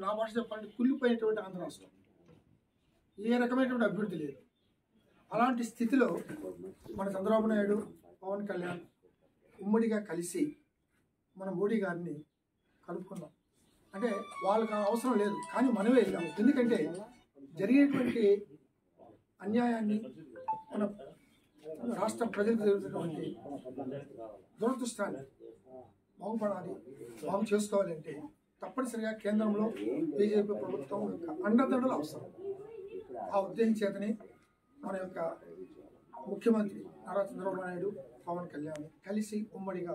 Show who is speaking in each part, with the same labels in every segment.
Speaker 1: నా భాష చెప్పాలంటే కుళ్ళిపోయినటువంటి ఆంధ్ర రాష్ట్రం. ఏ రకమైనటువంటి అభివృద్ధి లేదు. అలాంటి స్థితిలో మన చంద్రబాబు నాయుడు, పవన్ కళ్యాణ్ ఉమ్మడిగా కలిసి మన మోడీ గారిని కలుపుకున్నాం. అంటే వాళ్ళకి అవసరం లేదు, కానీ మనమే వెళ్ళాం. ఎందుకంటే జరిగేటువంటి అన్యాయాన్ని, మన రాష్ట్ర ప్రజలకు జరుగుతున్నటువంటి దురదృష్టాన్ని బాగు చేసుకోవాలంటే తప్పనిసరిగా కేంద్రంలో బీజేపీ ప్రభుత్వం యొక్క అండదండలు అవసరం. ఆ ఉద్దేశం చేతనే మన యొక్క ముఖ్యమంత్రి నారా చంద్రబాబు నాయుడు, పవన్ కళ్యాణ్ కలిసి ఉమ్మడిగా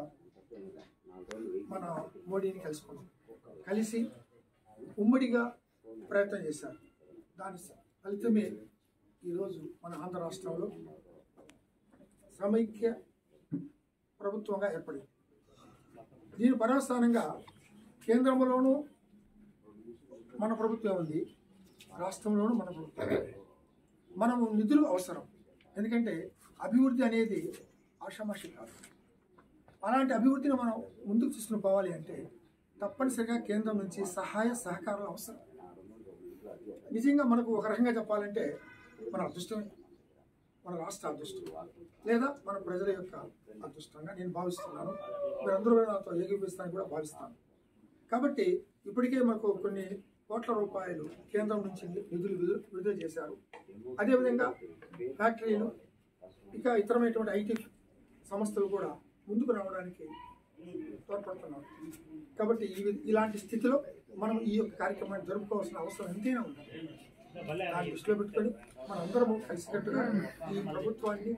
Speaker 1: మన మోడీని కలుసుకున్నాం. కలిసి ఉమ్మడిగా ప్రయత్నం చేశారు. దాని ఫలితమే ఈరోజు మన ఆంధ్ర రాష్ట్రంలో సమైక్య ప్రభుత్వంగా ఏర్పడింది. దీని పర్యవసానంగా కేంద్రంలోనూ మన ప్రభుత్వం ఉంది, రాష్ట్రంలోనూ మన ప్రభుత్వం. మనము నిధులు అవసరం. ఎందుకంటే అభివృద్ధి అనేది ఆషామాషి కాదు. అలాంటి అభివృద్ధిని మనం ముందుకు తీసుకుని పోవాలి అంటే తప్పనిసరిగా కేంద్రం నుంచి సహాయ సహకారాలు అవసరం. నిజంగా మనకు ఒక రకంగా చెప్పాలంటే మన అదృష్టమే, మన రాష్ట్ర అదృష్టం, లేదా మన ప్రజల యొక్క అదృష్టంగా నేను భావిస్తున్నాను. మీరందరూ నాతో ఏకీభవిస్తానని కూడా భావిస్తాను. కాబట్టి ఇప్పటికే మనకు కొన్ని కోట్ల రూపాయలు కేంద్రం నుంచి నిధులు విడుదల చేశారు. అదేవిధంగా ఫ్యాక్టరీలు, ఇక ఇతరమైనటువంటి ఐటీ సంస్థలు కూడా ముందుకు రావడానికి తోడ్పడుతున్నారు. కాబట్టి ఇలాంటి స్థితిలో మనం ఈ యొక్క కార్యక్రమాన్ని జరుపుకోవాల్సిన అవసరం ఎంతైనా ఉంది. దాన్ని దృష్టిలో పెట్టుకొని మనందరము కలిసికట్టుగా ఈ ప్రభుత్వాన్ని,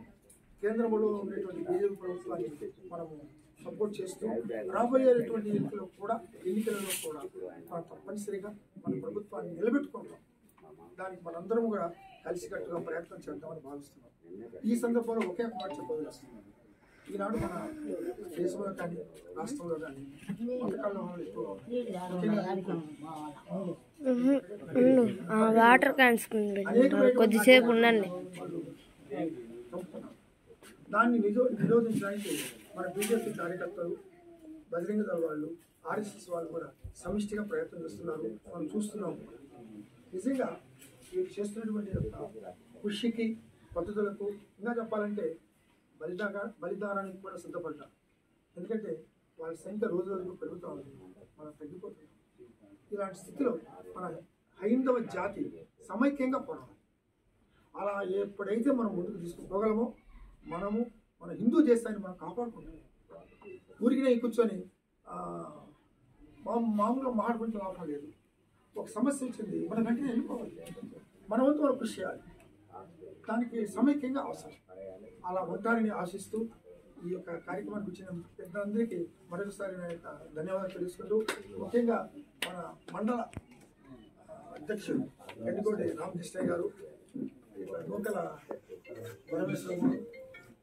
Speaker 1: కేంద్రంలో ఉండేటువంటి బీజేపీ ప్రభుత్వాన్ని మనము సపోర్ట్ చేస్తూ రాబోయేటువంటి ఎన్నికలలో కూడా మనం తప్పనిసరిగా మన ప్రభుత్వాన్ని నిలబెట్టుకుంటాం. దానికి మనందరం కూడా కలిసికట్టుగా ప్రయత్నం చేద్దామని భావిస్తున్నాం. ఈ సందర్భంలో ఒకే మాట చెప్పదలుస్తున్నాం. ఈనాడు మన దేశంలో కానీ రాష్ట్రంలో కానీ పథకాల్లో
Speaker 2: వాటర్ క్యాన్స్ కొద్దిసేపు ఉండండి.
Speaker 1: దాన్ని నిరోధించడానికి మన బీజేపీ కార్యకర్తలు, బజరంగ దళ వాళ్ళు, ఆర్ఎస్ఎస్ వాళ్ళు కూడా సమిష్టిగా ప్రయత్నం చేస్తున్నారు. మనం చూస్తున్నాం. నిజంగా వీళ్ళు చేస్తున్నటువంటి కృషికి, పద్ధతులకు ఇంకా చెప్పాలంటే బలిదానానికి కూడా సిద్ధపడ్డారు. ఎందుకంటే వాళ్ళ సంఖ్య రోజు రోజుకు పెరుగుతూ ఉంది, మనం తగ్గిపోతుంది. ఇలాంటి స్థితిలో మన హైందవ జాతి సమైక్యంగా పోరాడాలి. అలా ఎప్పుడైతే మనం ముందుకు తీసుకుపోగలమో మనము మన హిందూ దేశాన్ని మనం కాపాడుకుంటాం. ఊరికినే కూర్చొని మామూలుగా మాట్లాడుకుంటే లాభం లేదు. ఒక సమస్య వచ్చింది, మన వెంటనే వెళ్ళిపోవాలి. మన వంతు మనం కృషి చేయాలి. దానికి సమైక్యంగా అవసరం. అలా ఉంటారని ఆశిస్తూ ఈ యొక్క కార్యక్రమానికి వచ్చిన పెద్దలందరికీ మరొకసారి నా యొక్క ధన్యవాదాలు తెలుసుకుంటూ, ముఖ్యంగా మన మండల అధ్యక్షుడు గండికోటి రామకృష్ణ గారు, నూకల పరమేశ్వరరావు,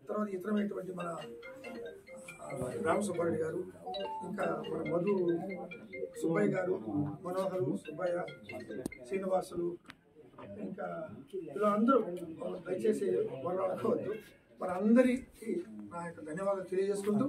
Speaker 1: తర్వాత ఇతరమైనటువంటి మన రామసుబ్బారెడ్డి గారు, ఇంకా మన మధు సుబ్బయ్య గారు, మనోహరు సుబ్బయ్య, శ్రీనివాసులు, ఇంకా ఇలా అందరూ దయచేసి వాళ్ళు అనుకోవద్దు. మన అందరికీ నా యొక్క ధన్యవాదాలు తెలియజేసుకుంటూ